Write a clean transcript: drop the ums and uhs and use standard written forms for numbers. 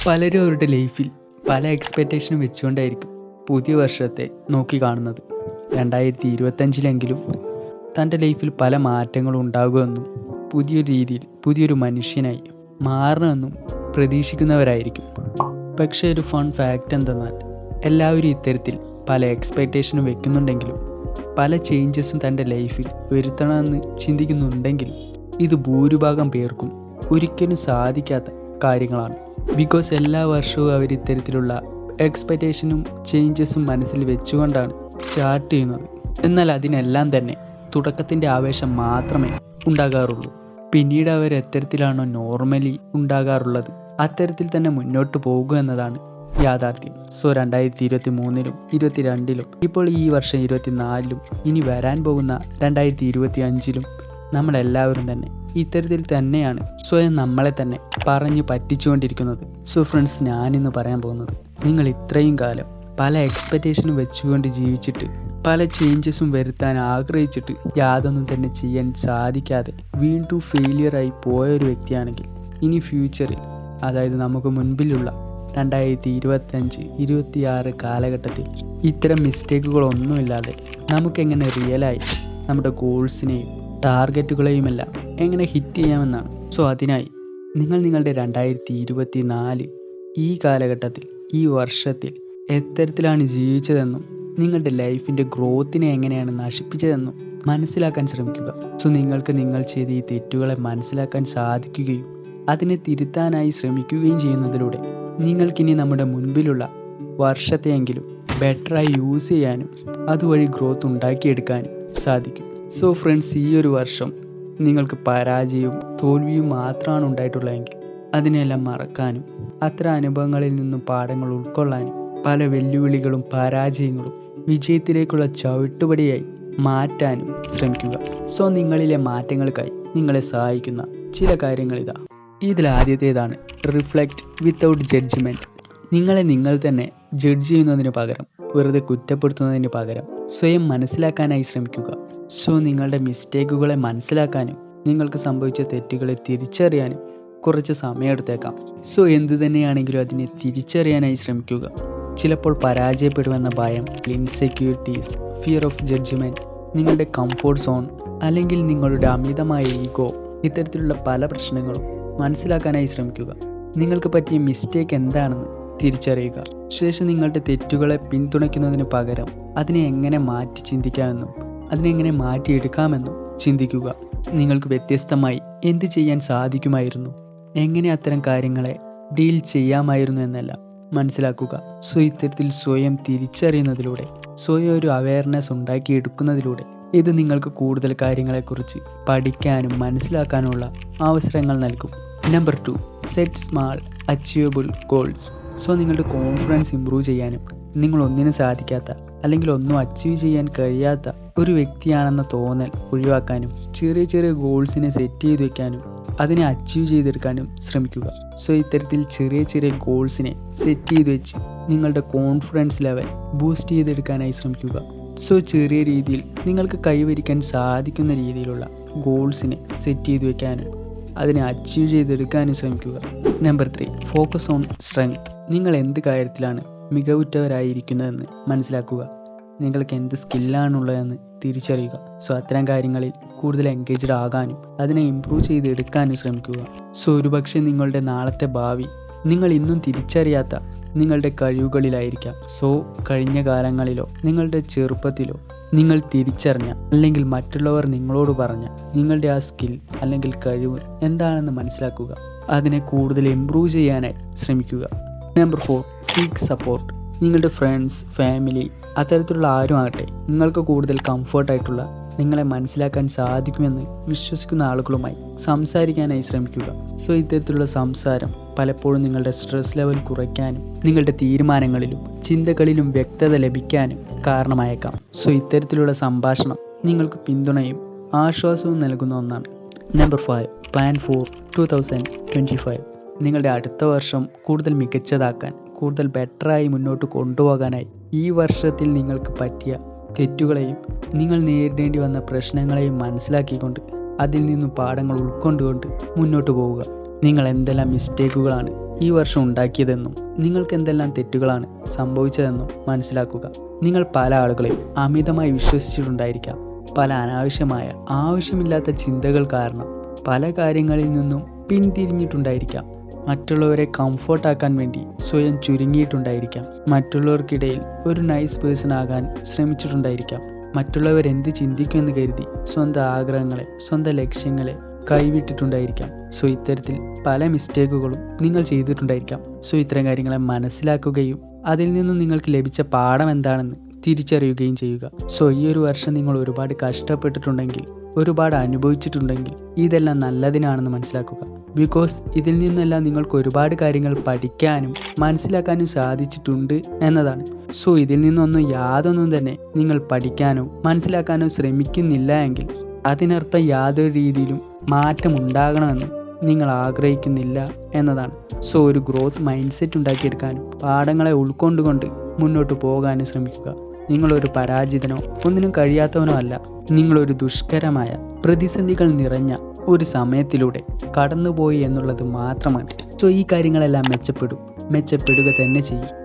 പലരും അവരുടെ ലൈഫിൽ പല എക്സ്പെക്റ്റേഷനും വെച്ചുകൊണ്ടായിരിക്കും പുതിയ വർഷത്തെ നോക്കി കാണുന്നത്. 2025 തൻ്റെ ലൈഫിൽ പല മാറ്റങ്ങളും ഉണ്ടാകുമെന്നും പുതിയൊരു രീതിയിൽ പുതിയൊരു മനുഷ്യനായി മാറണമെന്നും പ്രതീക്ഷിക്കുന്നവരായിരിക്കും. പക്ഷേ ഒരു ഫൺ ഫാക്റ്റ് എന്തെന്നാൽ എല്ലാവരും ഇത്തരത്തിൽ പല എക്സ്പെക്റ്റേഷനും വെക്കുന്നുണ്ടെങ്കിലും പല ചേഞ്ചസും തൻ്റെ ലൈഫിൽ വരുത്തണമെന്ന് ചിന്തിക്കുന്നുണ്ടെങ്കിലും ഇത് ഭൂരിഭാഗം പേർക്കും ഒരിക്കലും സാധിക്കാത്ത കാര്യങ്ങളാണ്. ബിക്കോസ് എല്ലാ വർഷവും അവർ ഇത്തരത്തിലുള്ള എക്സ്പെക്റ്റേഷനും ചേഞ്ചസും മനസ്സിൽ വെച്ചുകൊണ്ടാണ് സ്റ്റാർട്ട് ചെയ്യുന്നത്. എന്നാൽ അതിനെല്ലാം തന്നെ തുടക്കത്തിൻ്റെ ആവേശം മാത്രമേ ഉണ്ടാകാറുള്ളൂ. പിന്നീട് അവർ എത്തരത്തിലാണോ നോർമലി ഉണ്ടാകാറുള്ളത് അത്തരത്തിൽ തന്നെ മുന്നോട്ട് പോകുക എന്നതാണ് യാഥാർത്ഥ്യം. 2023 22 ഇപ്പോൾ ഈ വർഷം 24 ഇനി വരാൻ പോകുന്ന 2025 നമ്മളെല്ലാവരും തന്നെ ഇത്തരത്തിൽ തന്നെയാണ് സ്വയം നമ്മളെ തന്നെ പറഞ്ഞു പറ്റിച്ചുകൊണ്ടിരിക്കുന്നത്. ഫ്രണ്ട്സ്, ഞാനിന്ന് പറയാൻ പോകുന്നത്, നിങ്ങൾ ഇത്രയും കാലം പല എക്സ്പെക്റ്റേഷനും വെച്ചുകൊണ്ട് ജീവിച്ചിട്ട് പല ചേഞ്ചസും വരുത്താൻ ആഗ്രഹിച്ചിട്ട് യാതൊന്നും തന്നെ ചെയ്യാൻ സാധിക്കാതെ വീണ്ടും ഫെയിലിയറായി പോയൊരു വ്യക്തിയാണെങ്കിൽ ഇനി ഫ്യൂച്ചറിൽ, അതായത് നമുക്ക് മുൻപിലുള്ള 2025 26 കാലഘട്ടത്തിൽ ഇത്തരം മിസ്റ്റേക്കുകളൊന്നുമില്ലാതെ നമുക്കെങ്ങനെ റിയലായി നമ്മുടെ ഗോൾസിനെയും ടാർഗറ്റുകളെയുമെല്ലാം എങ്ങനെ ഹിറ്റ് ചെയ്യാമെന്നാണ്. അതിനായി നിങ്ങൾ നിങ്ങളുടെ 2024 ഈ കാലഘട്ടത്തിൽ ഈ വർഷത്തിൽ എത്തരത്തിലാണ് ജീവിച്ചതെന്നും നിങ്ങളുടെ ലൈഫിൻ്റെ ഗ്രോത്തിനെ എങ്ങനെയാണ് നശിപ്പിച്ചതെന്നും മനസ്സിലാക്കാൻ ശ്രമിക്കുക. നിങ്ങൾക്ക് നിങ്ങൾ ചെയ്ത ഈ തെറ്റുകളെ മനസ്സിലാക്കാൻ സാധിക്കുകയും അതിനെ തിരുത്താനായി ശ്രമിക്കുകയും ചെയ്യുന്നതിലൂടെ നിങ്ങൾക്കിനി നമ്മുടെ മുൻപിലുള്ള വർഷത്തെയെങ്കിലും ബെറ്ററായി യൂസ് ചെയ്യാനും അതുവഴി ഗ്രോത്ത് ഉണ്ടാക്കിയെടുക്കാനും സാധിക്കും. ഫ്രണ്ട്സ്, ഈ ഒരു വർഷം നിങ്ങൾക്ക് പരാജയവും തോൽവിയും മാത്രമാണ് ഉണ്ടായിട്ടുള്ളതെങ്കിൽ അതിനെല്ലാം മറക്കാനും അത്തരം അനുഭവങ്ങളിൽ നിന്നും പാഠങ്ങൾ ഉൾക്കൊള്ളാനും പല വെല്ലുവിളികളും പരാജയങ്ങളും വിജയത്തിലേക്കുള്ള ചവിട്ടുപടിയായി മാറ്റാനും ശ്രമിക്കുക. നിങ്ങളിലെ മാറ്റങ്ങൾക്കായി നിങ്ങളെ സഹായിക്കുന്ന ചില കാര്യങ്ങൾ ഇതിലാദ്യത്തേതാണ് റിഫ്ലക്റ്റ് വിത്തൗട്ട് ജഡ്ജ്മെൻറ്റ്. നിങ്ങളെ നിങ്ങൾ തന്നെ ജഡ്ജ് ചെയ്യുന്നതിന് പകരം, വെറുതെ കുറ്റപ്പെടുത്തുന്നതിന് പകരം സ്വയം മനസ്സിലാക്കാനായി ശ്രമിക്കുക. നിങ്ങളുടെ മിസ്റ്റേക്കുകളെ മനസ്സിലാക്കാനും നിങ്ങൾക്ക് സംഭവിച്ച തെറ്റുകളെ തിരിച്ചറിയാനും കുറച്ച് സമയമെടുത്തേക്കാം. എന്തു തന്നെയാണെങ്കിലും അതിനെ തിരിച്ചറിയാനായി ശ്രമിക്കുക. ചിലപ്പോൾ പരാജയപ്പെടുമെന്ന ഭയം, ഇൻസെക്യൂരിറ്റീസ്, ഫിയർ ഓഫ് ജഡ്ജ്മെൻറ്റ്, നിങ്ങളുടെ കംഫോർട്ട് സോൺ അല്ലെങ്കിൽ നിങ്ങളുടെ അമിതമായ ഈഗോ, ഇത്തരത്തിലുള്ള പല പ്രശ്നങ്ങളും മനസ്സിലാക്കാനായി ശ്രമിക്കുക. നിങ്ങൾക്ക് പറ്റിയ മിസ്റ്റേക്ക് എന്താണെന്ന് തിരിച്ചറിയുക. ശേഷം നിങ്ങളുടെ തെറ്റുകളെ പിന്തുണയ്ക്കുന്നതിന് പകരം അതിനെ എങ്ങനെ മാറ്റി ചിന്തിക്കാമെന്നും അതിനെങ്ങനെ മാറ്റിയെടുക്കാമെന്നും ചിന്തിക്കുക. നിങ്ങൾക്ക് വ്യത്യസ്തമായി എന്ത് ചെയ്യാൻ സാധിക്കുമായിരുന്നു, എങ്ങനെ അത്തരം കാര്യങ്ങളെ ഡീൽ ചെയ്യാമായിരുന്നു എന്നെല്ലാം മനസ്സിലാക്കുക. ഇത്തരത്തിൽ സ്വയം തിരിച്ചറിയുന്നതിലൂടെ, സ്വയം ഒരു അവയർനെസ് ഉണ്ടാക്കിയെടുക്കുന്നതിലൂടെ ഇത് നിങ്ങൾക്ക് കൂടുതൽ കാര്യങ്ങളെക്കുറിച്ച് പഠിക്കാനും മനസ്സിലാക്കാനുമുള്ള അവസരങ്ങൾ നൽകും. Number 2, set small achievable goals. നിങ്ങളുടെ കോൺഫിഡൻസ് ഇമ്പ്രൂവ് ചെയ്യാനും നിങ്ങൾ ഒന്നിനും സാധിക്കാത്ത അല്ലെങ്കിൽ ഒന്നും അച്ചീവ് ചെയ്യാൻ കഴിയാത്ത ഒരു വ്യക്തിയാണെന്ന തോന്നൽ ഒഴിവാക്കാനും ചെറിയ ചെറിയ ഗോൾസിനെ സെറ്റ് ചെയ്ത് വെക്കാനും അതിനെ അച്ചീവ് ചെയ്തെടുക്കാനും ശ്രമിക്കുക. ഇത്തരത്തിൽ ചെറിയ ചെറിയ ഗോൾസിനെ സെറ്റ് ചെയ്ത് വെച്ച് നിങ്ങളുടെ കോൺഫിഡൻസ് ലെവൽ ബൂസ്റ്റ് ചെയ്തെടുക്കാനായി ശ്രമിക്കുക. ചെറിയ രീതിയിൽ നിങ്ങൾക്ക് കൈവരിക്കാൻ സാധിക്കുന്ന രീതിയിലുള്ള ഗോൾസിനെ സെറ്റ് ചെയ്ത് വെക്കാനും അതിനെ അച്ചീവ് ചെയ്തെടുക്കാനും ശ്രമിക്കുക. Number 3, focus on strength. നിങ്ങൾ എന്ത് കാര്യത്തിലാണ് മികവുറ്റവരായിരിക്കുന്നതെന്ന് മനസ്സിലാക്കുക. നിങ്ങൾക്ക് എന്ത് സ്കില്ലാണുള്ളതെന്ന് തിരിച്ചറിയുക. അത്തരം കാര്യങ്ങളിൽ കൂടുതൽ എൻഗേജ്ഡ് ആകാനും അതിനെ ഇമ്പ്രൂവ് ചെയ്തെടുക്കാനും ശ്രമിക്കുക. ഒരുപക്ഷെ നിങ്ങളുടെ നാളത്തെ ഭാവി നിങ്ങൾ ഇന്നും തിരിച്ചറിയാത്ത നിങ്ങളുടെ കഴിവുകളിലായിരിക്കാം. കഴിഞ്ഞ കാലങ്ങളിലോ നിങ്ങളുടെ ചെറുപ്പത്തിലോ നിങ്ങൾ തിരിച്ചറിഞ്ഞ അല്ലെങ്കിൽ മറ്റുള്ളവർ നിങ്ങളോട് പറഞ്ഞ നിങ്ങളുടെ ആ സ്കിൽ അല്ലെങ്കിൽ കഴിവ് എന്താണെന്ന് മനസ്സിലാക്കുക. അതിനെ കൂടുതൽ ഇമ്പ്രൂവ് ചെയ്യാനായി ശ്രമിക്കുക. Number 4, seek support. നിങ്ങളുടെ ഫ്രണ്ട്സ്, ഫാമിലി, അത്തരത്തിലുള്ള ആരും ആകട്ടെ നിങ്ങൾക്ക് കൂടുതൽ കംഫർട്ടായിട്ടുള്ള, നിങ്ങളെ മനസ്സിലാക്കാൻ സാധിക്കുമെന്ന് വിശ്വസിക്കുന്ന ആളുകളുമായി സംസാരിക്കാനായി ശ്രമിക്കുക. ഇത്തരത്തിലുള്ള സംസാരം പലപ്പോഴും നിങ്ങളുടെ സ്ട്രെസ് ലെവൽ കുറയ്ക്കാനും നിങ്ങളുടെ തീരുമാനങ്ങളിലും ചിന്തകളിലും വ്യക്തത ലഭിക്കാനും കാരണമായേക്കാം. ഇത്തരത്തിലുള്ള സംഭാഷണം നിങ്ങൾക്ക് പിന്തുണയും ആശ്വാസവും നൽകുന്ന ഒന്നാണ്. Number 5, plan for 2025. നിങ്ങളുടെ അടുത്ത വർഷം കൂടുതൽ മികച്ചതാക്കാൻ, കൂടുതൽ ബെറ്ററായി മുന്നോട്ട് കൊണ്ടുപോകാനായി ഈ വർഷത്തിൽ നിങ്ങൾക്ക് പറ്റിയ തെറ്റുകളെയും നിങ്ങൾ നേരിടേണ്ടി വന്ന പ്രശ്നങ്ങളെയും മനസ്സിലാക്കിക്കൊണ്ട് അതിൽ നിന്നും പാഠങ്ങൾ ഉൾക്കൊണ്ടുകൊണ്ട് മുന്നോട്ട് പോവുക. നിങ്ങൾ എന്തെല്ലാം മിസ്റ്റേക്കുകളാണ് ഈ വർഷം ഉണ്ടാക്കിയതെന്നും നിങ്ങൾക്ക് എന്തെല്ലാം തെറ്റുകളാണ് സംഭവിച്ചതെന്നും മനസ്സിലാക്കുക. നിങ്ങൾ പല ആളുകളെയും അമിതമായി വിശ്വസിച്ചിട്ടുണ്ടായിരിക്കാം. പല അനാവശ്യമായ ആവശ്യമില്ലാത്ത ചിന്തകൾ കാരണം പല കാര്യങ്ങളിൽ നിന്നും പിന്തിരിഞ്ഞിട്ടുണ്ടായിരിക്കാം. മറ്റുള്ളവരെ കംഫർട്ടാക്കാൻ വേണ്ടി സ്വയം ചുരുങ്ങിയിട്ടുണ്ടായിരിക്കാം. മറ്റുള്ളവർക്കിടയിൽ ഒരു നൈസ് പേഴ്സൺ ആകാൻ ശ്രമിച്ചിട്ടുണ്ടായിരിക്കാം. മറ്റുള്ളവരെന്ത് ചിന്തിക്കുമെന്ന് കരുതി സ്വന്തം ആഗ്രഹങ്ങളെ, സ്വന്തം ലക്ഷ്യങ്ങളെ കൈവിട്ടിട്ടുണ്ടായിരിക്കാം. സോ ഇത്തരത്തിൽ പല മിസ്റ്റേക്കുകളും നിങ്ങൾ ചെയ്തിട്ടുണ്ടായിരിക്കാം. സോ ഇത്തരം കാര്യങ്ങളെ മനസ്സിലാക്കുകയും അതിൽ നിന്നും നിങ്ങൾക്ക് ലഭിച്ച പാഠം എന്താണെന്ന് തിരിച്ചറിയുകയും ചെയ്യുക. സോ ഈ ഒരു വർഷം നിങ്ങൾ ഒരുപാട് കഷ്ടപ്പെട്ടിട്ടുണ്ടെങ്കിൽ, ഒരുപാട് അനുഭവിച്ചിട്ടുണ്ടെങ്കിൽ ഇതെല്ലാം നല്ലതിനാണെന്ന് മനസ്സിലാക്കുക. ബിക്കോസ് ഇതിൽ നിന്നെല്ലാം നിങ്ങൾക്ക് ഒരുപാട് കാര്യങ്ങൾ പഠിക്കാനും മനസ്സിലാക്കാനും സാധിച്ചിട്ടുണ്ട് എന്നതാണ്. സോ ഇതിൽ നിന്നൊന്നും യാതൊന്നും തന്നെ നിങ്ങൾ പഠിക്കാനോ മനസ്സിലാക്കാനോ ശ്രമിക്കുന്നില്ല എങ്കിൽ അതിനർത്ഥം യാതൊരു രീതിയിലും മാറ്റം ഉണ്ടാകണമെന്ന് നിങ്ങൾ ആഗ്രഹിക്കുന്നില്ല എന്നതാണ്. സോ ഒരു ഗ്രോത്ത് മൈൻഡ് സെറ്റ് ഉണ്ടാക്കിയെടുക്കാനും പാഠങ്ങളെ ഉൾക്കൊണ്ടുകൊണ്ട് മുന്നോട്ട് പോകാനും ശ്രമിക്കുക. നിങ്ങളൊരു പരാജിതനോ ഒന്നിനും കഴിയാത്തവനോ അല്ല. നിങ്ങളൊരു ദുഷ്കരമായ പ്രതിസന്ധികൾ നിറഞ്ഞ ഒരു സമയത്തിലൂടെ കടന്നുപോയി എന്നുള്ളത് മാത്രമാണ്. സോ ഈ കാര്യങ്ങളെല്ലാം മെച്ചപ്പെടുക തന്നെ ചെയ്യും.